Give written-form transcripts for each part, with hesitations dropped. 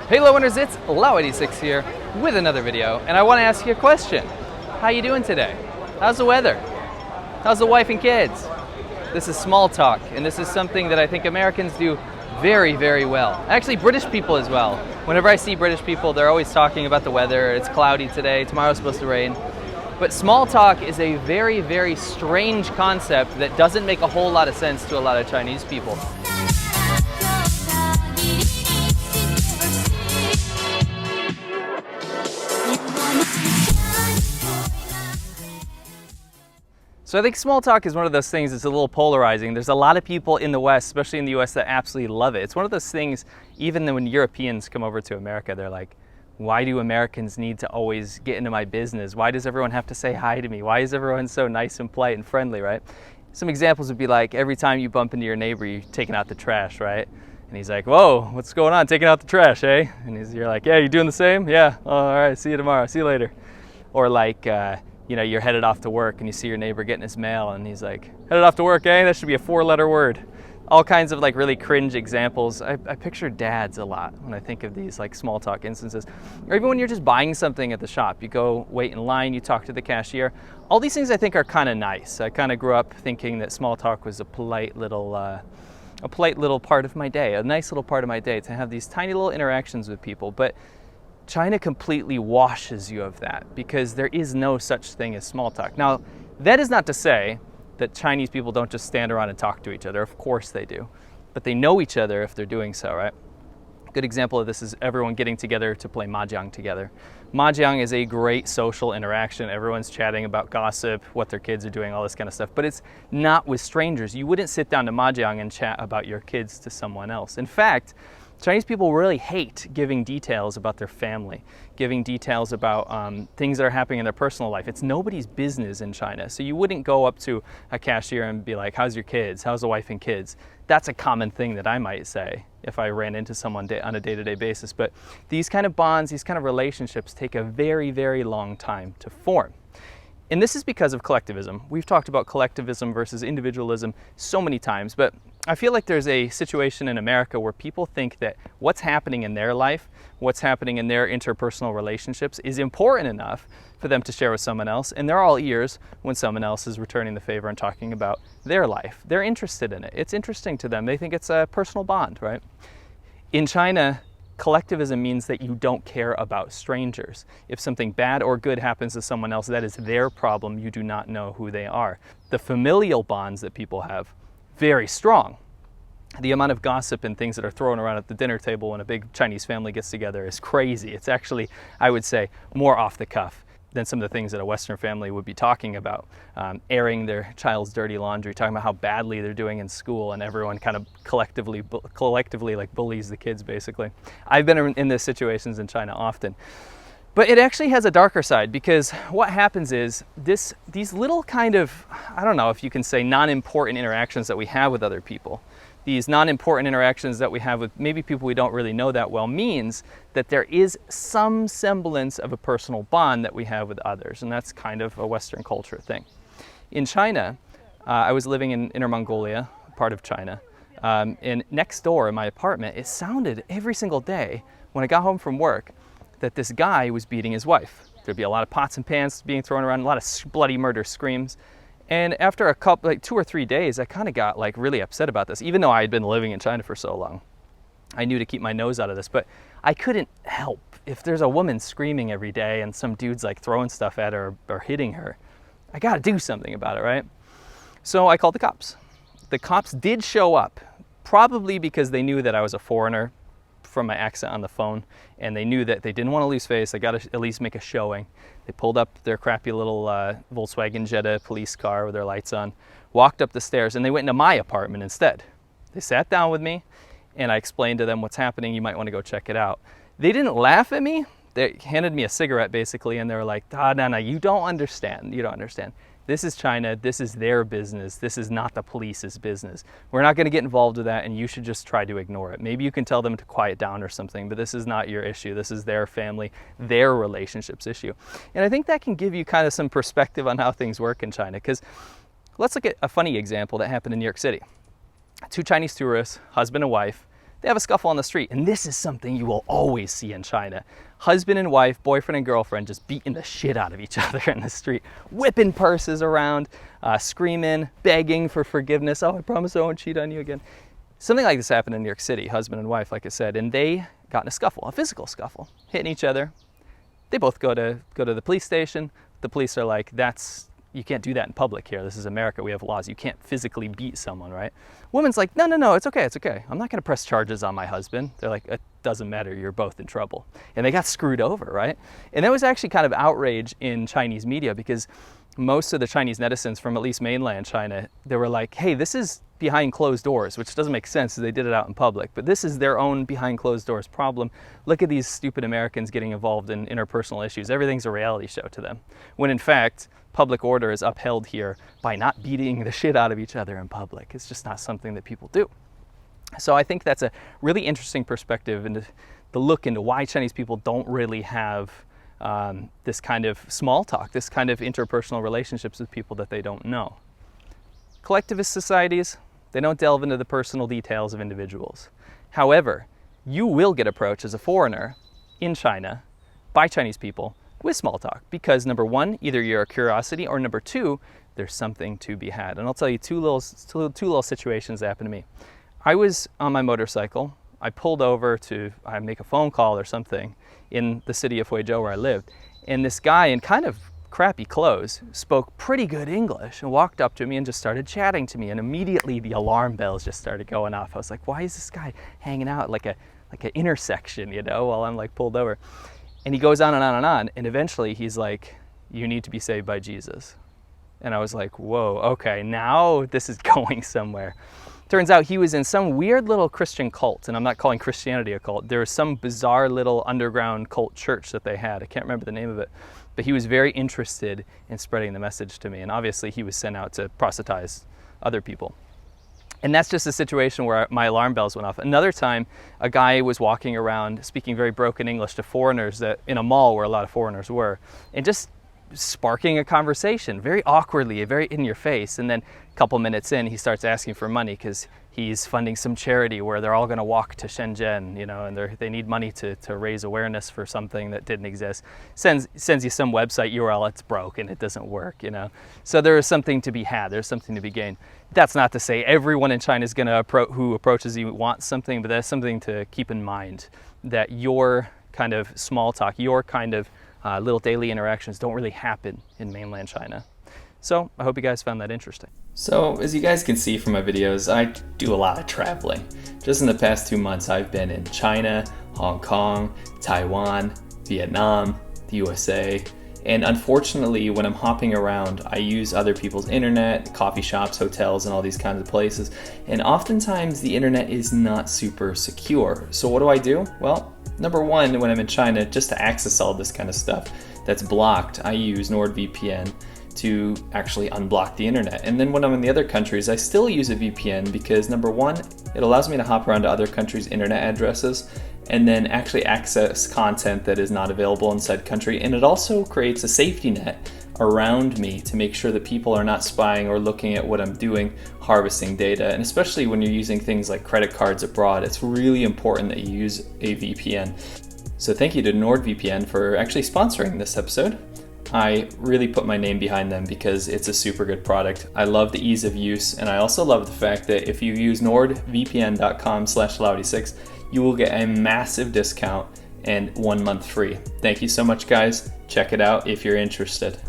Hey Laowinners, it's Laowinners here with another video, and I want to ask you a question. How you doing today? How's the weather? How's the wife and kids? This is small talk, and this is something that I think Americans do very, very well. Actually, British people as well. Whenever I see British people, they're always talking about the weather. It's cloudy today, tomorrow's supposed to rain. But small talk is a very, very strange concept that doesn't make a whole lot of sense to a lot of Chinese people. So I think small talk is one of those things that's a little polarizing. There's a lot of people in the West, especially in the US, that absolutely love it. It's one of those things, even when Europeans come over to America, they're like, why do Americans need to always get into my business? Why does everyone have to say hi to me? Why is everyone so nice and polite and friendly, right? Some examples would be like, every time you bump into your neighbor, you're taking out the trash, right? And he's like, whoa, what's going on? Taking out the trash, eh? And you're like, yeah, you doing the same? Yeah, oh, all right, see you tomorrow, see you later. Or like, you know, you're headed off to work and you see your neighbor getting his mail and he's like, headed off to work, eh? That should be a 4-letter word. All kinds of like really cringe examples. I picture dads a lot when I think of these like small talk instances. Or even when you're just buying something at the shop, you go wait in line, you talk to the cashier. All these things I think are kind of nice. I kind of grew up thinking that small talk was a polite little part of my day, a nice little part of my day to have these tiny little interactions with people. But China completely washes you of that because there is no such thing as small talk. Now, that is not to say that Chinese people don't just stand around and talk to each other. Of course they do. But they know each other if they're doing so, right? A good example of this is everyone getting together to play mahjong together. Mahjong is a great social interaction. Everyone's chatting about gossip, what their kids are doing, all this kind of stuff. But it's not with strangers. You wouldn't sit down to mahjong and chat about your kids to someone else. In fact, Chinese people really hate giving details about their family, giving details about things that are happening in their personal life. It's nobody's business in China. So you wouldn't go up to a cashier and be like, how's your kids? How's the wife and kids? That's a common thing that I might say if I ran into someone on a day-to-day basis. But these kind of bonds, these kind of relationships take a very, very long time to form. And this is because of collectivism. We've talked about collectivism versus individualism so many times, but I feel like there's a situation in America where people think that what's happening in their life, what's happening in their interpersonal relationships is important enough for them to share with someone else, and they're all ears when someone else is returning the favor and talking about their life. They're interested in it. It's interesting to them. They think it's a personal bond, right? In China, collectivism means that you don't care about strangers. If something bad or good happens to someone else, that is their problem. You do not know who they are. The familial bonds that people have, very strong. The amount of gossip and things that are thrown around at the dinner table when a big Chinese family gets together is crazy. It's actually, I would say, more off the cuff than some of the things that a Western family would be talking about. Airing their child's dirty laundry, talking about how badly they're doing in school, and everyone kind of collectively like bullies the kids, basically. I've been in these situations in China often. But it actually has a darker side, because what happens is these little kind of, I don't know if you can say non-important interactions that we have with other people, these non-important interactions that we have with maybe people we don't really know that well, means that there is some semblance of a personal bond that we have with others, and that's kind of a Western culture thing. In China, I was living in Inner Mongolia, part of China, and next door in my apartment, it sounded every single day when I got home from work that this guy was beating his wife. There'd be a lot of pots and pans being thrown around, a lot of bloody murder screams. And after a couple, like 2 or 3 days, I kind of got like really upset about this, even though I had been living in China for so long. I knew to keep my nose out of this, but I couldn't help. If there's a woman screaming every day and some dude's like throwing stuff at her or hitting her, I gotta do something about it, right? So I called the cops. The cops did show up, probably because they knew that I was a foreigner from my accent on the phone, and they knew that they didn't want to lose face. They got to at least make a showing. They pulled up their crappy little Volkswagen Jetta police car with their lights on, walked up the stairs, and they went into my apartment instead. They sat down with me, and I explained to them what's happening. You might want to go check it out. They didn't laugh at me. They handed me a cigarette, basically, and they were like, no, you don't understand. You don't understand. This is China, this is their business, this is not the police's business. We're not gonna get involved with that, and you should just try to ignore it. Maybe you can tell them to quiet down or something, but this is not your issue. This is their family, their relationships issue. And I think that can give you kind of some perspective on how things work in China, because let's look at a funny example that happened in New York City. 2 Chinese tourists, husband and wife, they have a scuffle on the street. And this is something you will always see in China. Husband and wife, boyfriend and girlfriend just beating the shit out of each other in the street, whipping purses around, screaming, begging for forgiveness. Oh, I promise I won't cheat on you again. Something like this happened in New York City, husband and wife, like I said, and they got in a scuffle, a physical scuffle, hitting each other. They both go to the police station. The police are like, you can't do that in public here. This is America. We have laws. You can't physically beat someone, right? Woman's like, no, it's okay. I'm not going to press charges on my husband. They're like, it doesn't matter. You're both in trouble. And they got screwed over, right? And there was actually kind of outrage in Chinese media because most of the Chinese netizens from at least mainland China, they were like, hey, this is behind closed doors, which doesn't make sense because they did it out in public, but this is their own behind closed doors problem. Look at these stupid Americans getting involved in interpersonal issues. Everything's a reality show to them. When in fact, public order is upheld here by not beating the shit out of each other in public. It's just not something that people do. So I think that's a really interesting perspective and the look into why Chinese people don't really have this kind of small talk, this kind of interpersonal relationships with people that they don't know. Collectivist societies, they don't delve into the personal details of individuals. However, you will get approached as a foreigner in China by Chinese people with small talk because number one, either you're a curiosity or number two, there's something to be had. And I'll tell you two little situations that happened to me. I was on my motorcycle. I pulled over to make a phone call or something in the city of Huizhou where I lived. And this guy in kind of crappy clothes spoke pretty good English and walked up to me and just started chatting to me. And immediately the alarm bells just started going off. I was like, why is this guy hanging out like an intersection, while I'm like pulled over? And he goes on and on and on. And eventually he's like, you need to be saved by Jesus. And I was like, whoa, okay, now this is going somewhere. Turns out he was in some weird little Christian cult, and I'm not calling Christianity a cult. There was some bizarre little underground cult church that they had. I can't remember the name of it, but he was very interested in spreading the message to me. And obviously he was sent out to proselytize other people. And that's just a situation where my alarm bells went off. Another time, a guy was walking around speaking very broken English to foreigners in a mall where a lot of foreigners were, and just sparking a conversation very awkwardly, very in your face. And then a couple minutes in, he starts asking for money because he's funding some charity where they're all going to walk to Shenzhen, and they need money to raise awareness for something that didn't exist. Sends you some website URL, it's broken, it doesn't work, So there is something to be had, there's something to be gained. That's not to say everyone in China is going to who approaches you wants something, but that's something to keep in mind, that your kind of small talk, your kind of little daily interactions don't really happen in mainland China. So I hope you guys found that interesting. So as you guys can see from my videos, I do a lot of traveling. Just in the past 2 months, I've been in China, Hong Kong, Taiwan, Vietnam, the USA, and unfortunately when I'm hopping around, I use other people's internet, coffee shops, hotels, and all these kinds of places, and oftentimes the internet is not super secure. So what do? Well, number one, when I'm in China, just to access all this kind of stuff that's blocked, I use NordVPN to actually unblock the internet. And then when I'm in the other countries, I still use a VPN because number one, it allows me to hop around to other countries' internet addresses and then actually access content that is not available in said country. And it also creates a safety net around me to make sure that people are not spying or looking at what I'm doing, harvesting data. And especially when you're using things like credit cards abroad, it's really important that you use a VPN. So thank you to NordVPN for actually sponsoring this episode. I really put my name behind them because it's a super good product. I love the ease of use, and I also love the fact that if you use nordvpn.com/Laowinners, you will get a massive discount and 1 month free. Thank you so much, guys. Check it out if you're interested.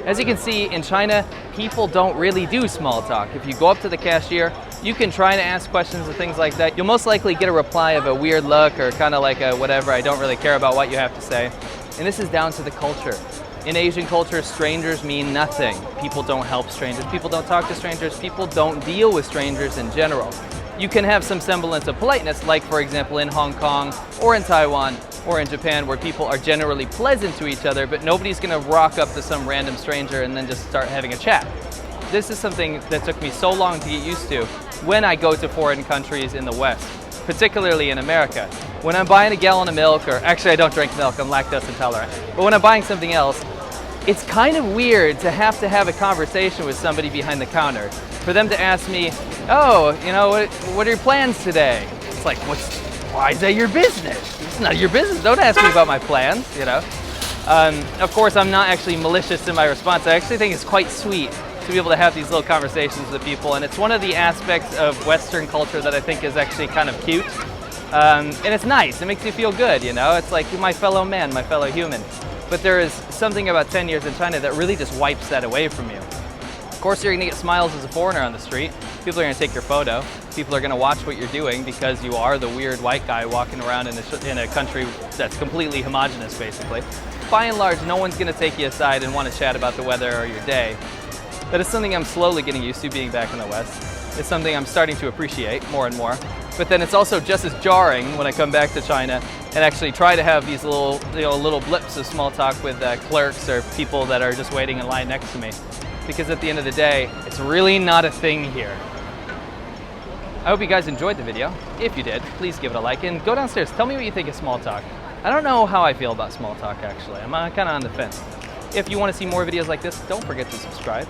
As you can see, in China, people don't really do small talk. If you go up to the cashier, you can try to ask questions and things like that. You'll most likely get a reply of a weird look or kind of like a whatever, I don't really care about what you have to say. And this is down to the culture. In Asian culture, strangers mean nothing. People don't help strangers. People don't talk to strangers. People don't deal with strangers in general. You can have some semblance of politeness, like for example in Hong Kong or in Taiwan or in Japan, where people are generally pleasant to each other, but nobody's gonna rock up to some random stranger and then just start having a chat. This is something that took me so long to get used to when I go to foreign countries in the West, particularly in America. When I'm buying a gallon of milk, or actually I don't drink milk, I'm lactose intolerant, but when I'm buying something else, it's kind of weird to have a conversation with somebody behind the counter. For them to ask me, oh, what are your plans today? It's like, why is that your business? It's none of your business. Don't ask me about my plans, you know? Of course, I'm not actually malicious in my response. I actually think it's quite sweet to be able to have these little conversations with people, and it's one of the aspects of Western culture that I think is actually kind of cute. And it's nice. It makes you feel good, you know? It's like my fellow man, my fellow human. But there is something about 10 years in China that really just wipes that away from you. Of course, you're going to get smiles as a foreigner on the street. People are going to take your photo. People are going to watch what you're doing because you are the weird white guy walking around in a country that's completely homogenous, basically. By and large, no one's going to take you aside and want to chat about the weather or your day. That is something I'm slowly getting used to being back in the West. It's something I'm starting to appreciate more and more. But then it's also just as jarring when I come back to China and actually try to have these little blips of small talk with clerks or people that are just waiting in line next to me. Because at the end of the day, it's really not a thing here. I hope you guys enjoyed the video. If you did, please give it a like and go downstairs. Tell me what you think of small talk. I don't know how I feel about small talk, actually. I'm kind of on the fence. If you want to see more videos like this, don't forget to subscribe.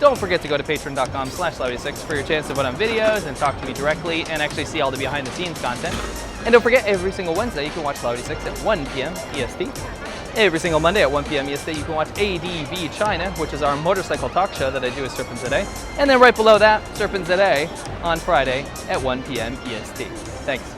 Don't forget to go to patreon.com/Laowinners for your chance to vote on videos and talk to me directly and actually see all the behind the scenes content. And don't forget, every single Wednesday you can watch Laowinners at 1 p.m. EST. Every single Monday at 1 p.m. EST you can watch ADVChina, which is our motorcycle talk show that I do with SerpentZA. And then right below that, SerpentZA on Friday at 1 p.m. EST. Thanks.